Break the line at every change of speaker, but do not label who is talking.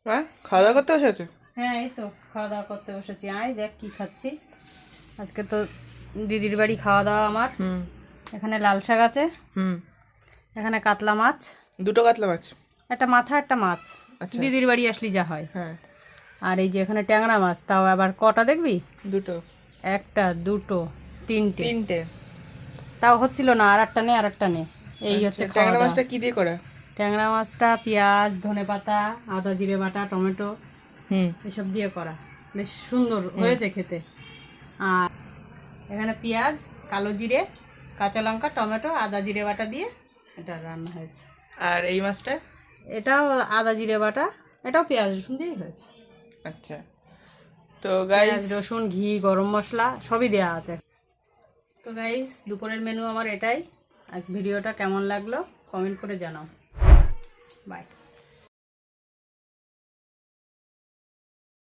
হ্যাঁ, খাওয়া দাওয়া করতে বসে আছো?
হ্যাঁ, এই তো খাওয়া দাওয়া করতে বসেছি। আয় দেখ কি খাচ্ছি। আজকে তো দিদির বাড়ি খাওয়া দাওয়া আমার।
হুম
এখানে লাল শাক আছে,
হুম।
এখানে কাতলা মাছ,
দুটো কাতলা মাছ।
একটা মাথা একটা মাছ।
আচ্ছা।
দিদির বাড়ি আসলি যা হয়।
হ্যাঁ।
আর এই যে এখানে ট্যাংরা মাছ, তাও আবার কটা দেখবি?
দুটো।
একটা, দুটো, তিনটে।
তিনটে।
তাও হচ্ছিল না, আর একটা নে আর একটা নে। এই
আচ্ছা,
হচ্ছে খাওয়া
ট্যাংরা
দাওয়া।
মাছটা কি দিয়ে করা?
ট্যাংরা মাছটা পেঁয়াজ, ধনেপাতা, আদা জিরে বাটা, টমেটো
হুম
এসব দিয়ে করা। বেশ সুন্দর হয়েছে খেতে। আর এখানে পেঁয়াজ, কালো জিরে, কাঁচা লঙ্কা, টমেটো, আদা জিরে বাটা দিয়ে এটা রান্না হয়েছে।
আর এই মাছটা?
এটাও আদা জিরে বাটা, এটাও পেঁয়াজ রসুন দিয়েই হয়েছে।
আচ্ছা। তো
পেঁয়াজ
গাইস,
রসুন ঘি গরম মশলা সবই দেওয়া আছে। তো গাইস, দুপুরের মেনু আমার এটাই। আর ভিডিওটা কেমন লাগলো কমেন্ট করে জানাও। বাই।